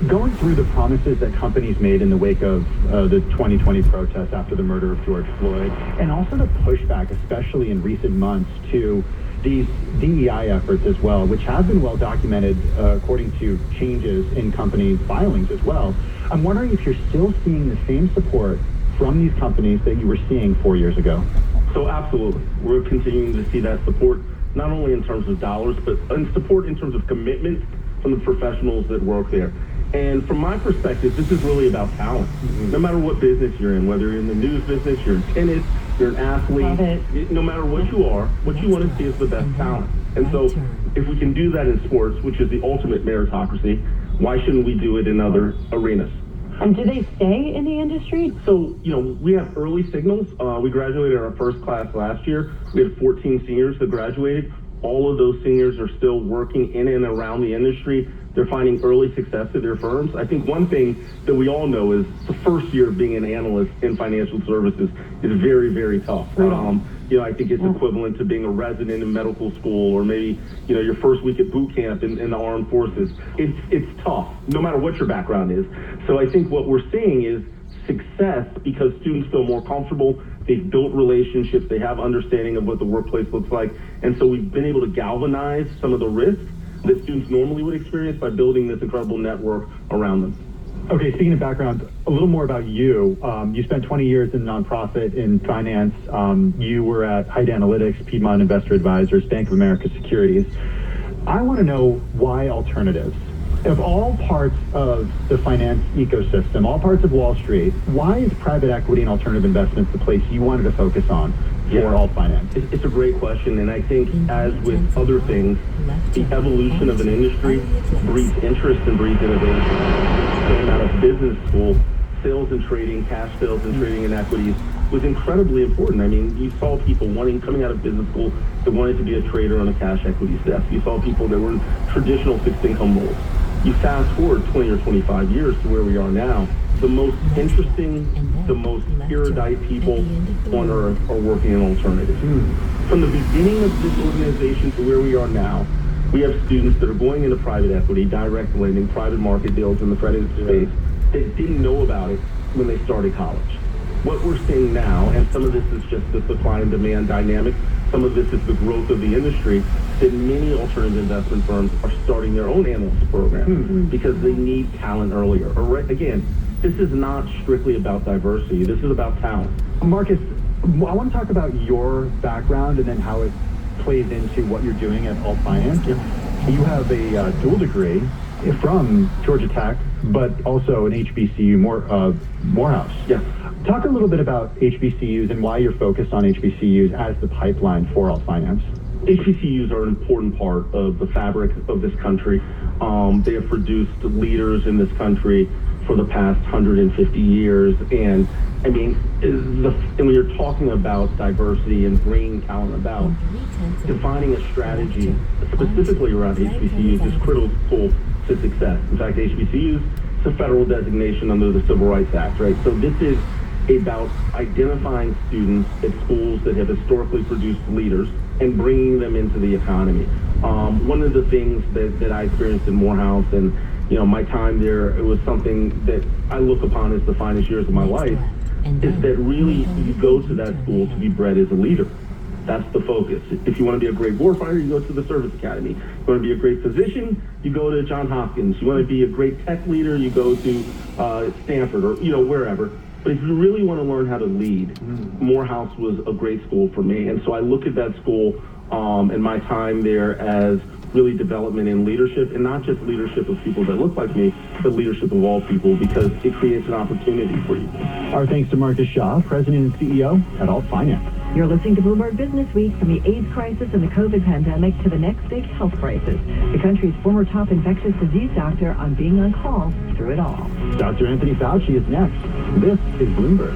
going through the promises that companies made in the wake of the 2020 protests after the murder of George Floyd, and also the pushback, especially in recent months, to these DEI efforts as well, which have been well documented according to changes in company filings as well. I'm wondering if you're still seeing the same support from these companies that you were seeing 4 years ago. So absolutely. We're continuing to see that support, not only in terms of dollars, but in support in terms of commitment from the professionals that work there. And from my perspective, this is really about talent. No matter what business you're in, whether you're in the news business, you're in tennis, you're an athlete, no matter what you are, what you want to see is the best talent. And so if we can do that in sports, which is the ultimate meritocracy, why shouldn't we do it in other arenas? And do they stay in the industry? So, we have early signals. We graduated our first class last year. We had 14 seniors that graduated. All of those seniors are still working in and around the industry. They're finding early success at their firms. I think one thing that we all know is the first year of being an analyst in financial services is very, very tough. I think it's equivalent to being a resident in medical school, or maybe, your first week at boot camp in the armed forces. It's tough, no matter what your background is. So I think what we're seeing is success because students feel more comfortable. They've built relationships. They have understanding of what the workplace looks like. And so we've been able to galvanize some of the risks that students normally would experience by building this incredible network around them. Okay, speaking of background, a little more about you. You spent 20 years in nonprofit in finance. You were at Height Analytics, Piedmont Investor Advisors, Bank of America Securities. I want to know why alternatives. Of all parts of the finance ecosystem, all parts of Wall Street, why is private equity and alternative investments the place you wanted to focus on for alt finance? It's a great question, and I think as with other things, the evolution of an industry breeds interest and breeds innovation. Going out of business school, sales and trading, cash sales and trading in equities was incredibly important. I mean, you saw people coming out of business school that wanted to be a trader on a cash equities desk. You saw people that were in traditional fixed income roles. You fast forward 20 or 25 years to where we are now, the most interesting, the most erudite people on earth are working in alternatives. From the beginning of this organization to where we are now, we have students that are going into private equity, direct lending, private market deals in the credit space that didn't know about it when they started college. What we're seeing now, and some of this is just the supply and demand dynamic, some of this is the growth of the industry, that many alternative investment firms are starting their own analyst program because they need talent earlier. Again, this is not strictly about diversity. This is about talent. Marcus, I want to talk about your background and then how it plays into what you're doing at Alt Finance. You have a dual degree from Georgia Tech, but also an HBCU, Morehouse. Yes. Talk a little bit about HBCUs and why you're focused on HBCUs as the pipeline for Alt Finance. HBCUs are an important part of the fabric of this country. They have produced leaders in this country for the past 150 years. And I mean, and when you're talking about diversity and bringing talent about, defining a strategy specifically around HBCUs is critical to success. In fact, HBCUs is a federal designation under the Civil Rights Act, right? So this is about identifying students at schools that have historically produced leaders and bringing them into the economy. One of the things that I experienced in Morehouse and my time there, it was something that I look upon as the finest years of my life, is that really you go to that school to be bred as a leader. That's the focus. If you want to be a great warfighter, you go to the Service Academy. You want to be a great physician, you go to Johns Hopkins. You want to be a great tech leader, you go to Stanford or wherever. But if you really want to learn how to lead, Morehouse was a great school for me. And so I look at that school and my time there as really development in leadership, and not just leadership of people that look like me, but leadership of all people, because it creates an opportunity for you. Our thanks to Marcus Shaw, President and CEO at Alt Finance. You're listening to Bloomberg Business Week. From the AIDS crisis and the COVID pandemic to the next big health crisis, the country's former top infectious disease doctor on being on call through it all. Dr. Anthony Fauci is next. This is Bloomberg.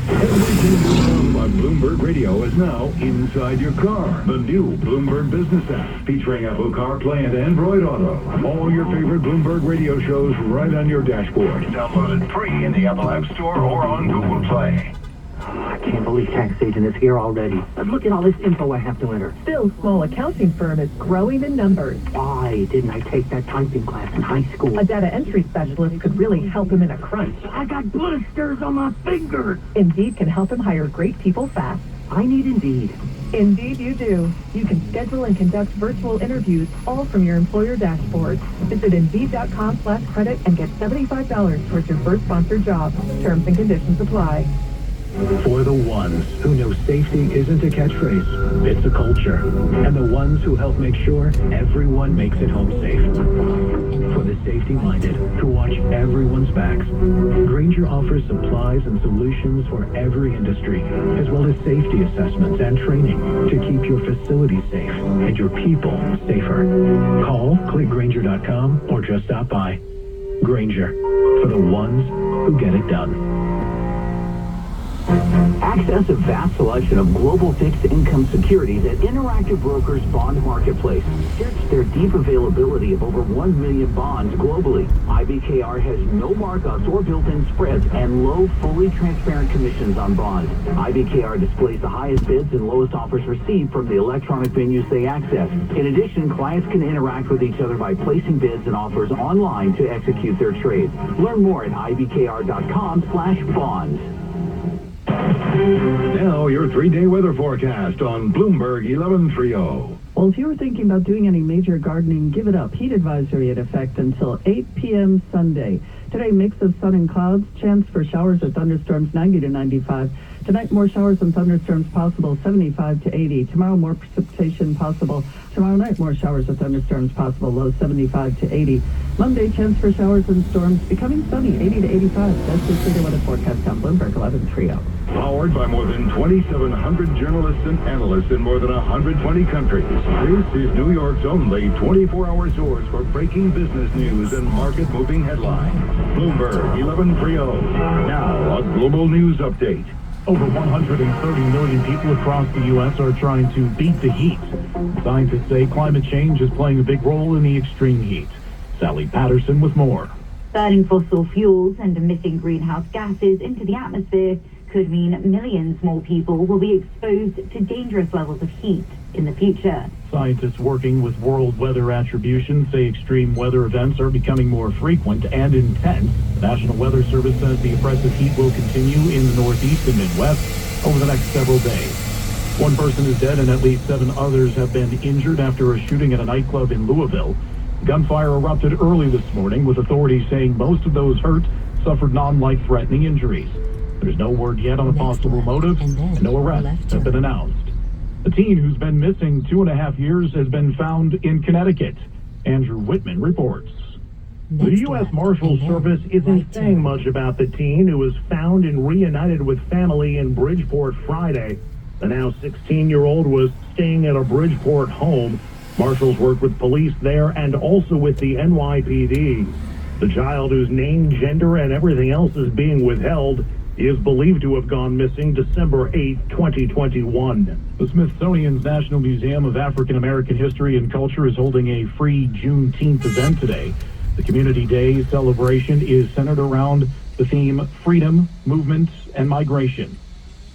Everything you know about Bloomberg Bloomberg Radio is now inside your car. The new Bloomberg Business app, featuring Apple CarPlay and Android Auto. All your favorite Bloomberg Radio shows right on your dashboard. Download it free in the Apple App Store or on Google Play. I can't believe tax season is here already. But look at all this info I have to enter. Bill's small accounting firm is growing in numbers. Why didn't I take that typing class in high school? A data entry specialist could really help him in a crunch. I got blisters on my fingers. Indeed can help him hire great people fast. I need Indeed. Indeed you do. You can schedule and conduct virtual interviews all from your employer dashboard. Visit Indeed.com/credit and get $75 towards your first sponsored job. Terms and conditions apply. For the ones who know safety isn't a catchphrase, it's a culture. And the ones who help make sure everyone makes it home safe. For the safety-minded who watch everyone's backs, Grainger offers supplies and solutions for every industry, as well as safety assessments and training to keep your facility safe and your people safer. Call, click Grainger.com, or just stop by. Grainger, for the ones who get it done. Access a vast selection of global fixed income securities at Interactive Brokers Bond Marketplace. Search their deep availability of over 1 million bonds globally. IBKR has no markups or built-in spreads and low, fully transparent commissions on bonds. IBKR displays the highest bids and lowest offers received from the electronic venues they access. In addition, clients can interact with each other by placing bids and offers online to execute their trades. Learn more at ibkr.com/bonds. Now, your 3-day weather forecast on Bloomberg 1130. Well, if you were thinking about doing any major gardening, give it up. Heat advisory in effect until 8 p.m. Sunday. Today, mix of sun and clouds. Chance for showers or thunderstorms, 90 to 95. Tonight, more showers and thunderstorms possible, 75 to 80. Tomorrow, more precipitation possible. Tomorrow night, more showers or thunderstorms possible, low 75 to 80. Monday, chance for showers and storms, becoming sunny, 80 to 85. That's your 3-day weather forecast on Bloomberg 1130. Powered by more than 2,700 journalists and analysts in more than 120 countries. This is New York's only 24-hour source for breaking business news and market-moving headlines. Bloomberg 1130. Now, a global news update. Over 130 million people across the U.S. are trying to beat the heat. Scientists say climate change is playing a big role in the extreme heat. Sally Patterson with more. Burning fossil fuels and emitting greenhouse gases into the atmosphere could mean millions more people will be exposed to dangerous levels of heat in the future. Scientists working with World Weather Attribution say extreme weather events are becoming more frequent and intense. The National Weather Service says the oppressive heat will continue in the Northeast and Midwest over the next several days. One person is dead and at least 7 others have been injured after a shooting at a nightclub in Louisville. Gunfire erupted early this morning, with authorities saying most of those hurt suffered non-life-threatening injuries. There's no word yet on a possible motive, and no arrests have been announced. A teen who's been missing 2.5 years has been found in Connecticut. Andrew Whitman reports. The U.S. Marshals Service isn't saying much about the teen who was found and reunited with family in Bridgeport Friday. The now 16-year-old was staying at a Bridgeport home. Marshals worked with police there and also with the NYPD. The child, whose name, gender, and everything else is being withheld, is believed to have gone missing December 8, 2021. The Smithsonian's National Museum of African American History and Culture is holding a free Juneteenth event today. The Community Day celebration is centered around the theme Freedom, Movement, and Migration.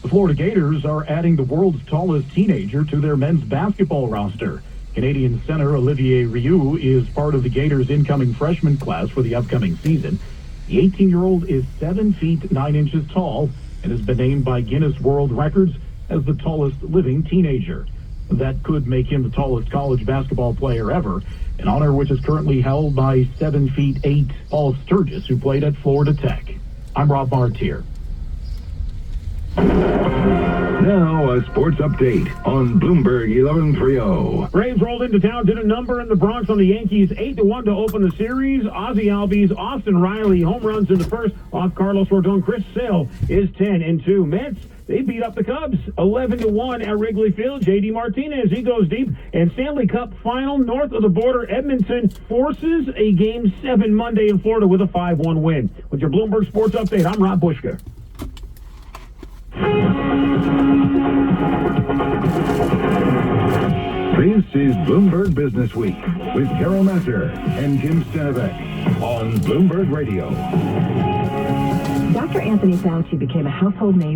The Florida Gators are adding the world's tallest teenager to their men's basketball roster. Canadian center Olivier Rioux is part of the Gators' incoming freshman class for the upcoming season. The 18-year-old is 7 feet 9 inches tall and has been named by Guinness World Records as the tallest living teenager. That could make him the tallest college basketball player ever, an honor which is currently held by 7 feet 8 Paul Sturgis, who played at Florida Tech. I'm Rob Martier. Now, a sports update on Bloomberg 1130. Braves rolled into town, did a number in the Bronx on the Yankees, 8-1 to open the series. Ozzie Albies, Austin Riley, home runs in the first off Carlos Rodon. Chris Sale is 10-2. Mets, they beat up the Cubs, 11-1 at Wrigley Field. J.D. Martinez, he goes deep. And Stanley Cup final, north of the border, Edmonton forces a Game 7 Monday in Florida with a 5-1 win. With your Bloomberg Sports Update, I'm Rob Bushka. This is Bloomberg Business Week with Carol Matter and Jim Stenivek on Bloomberg Radio. Dr. Anthony Fauci became a household name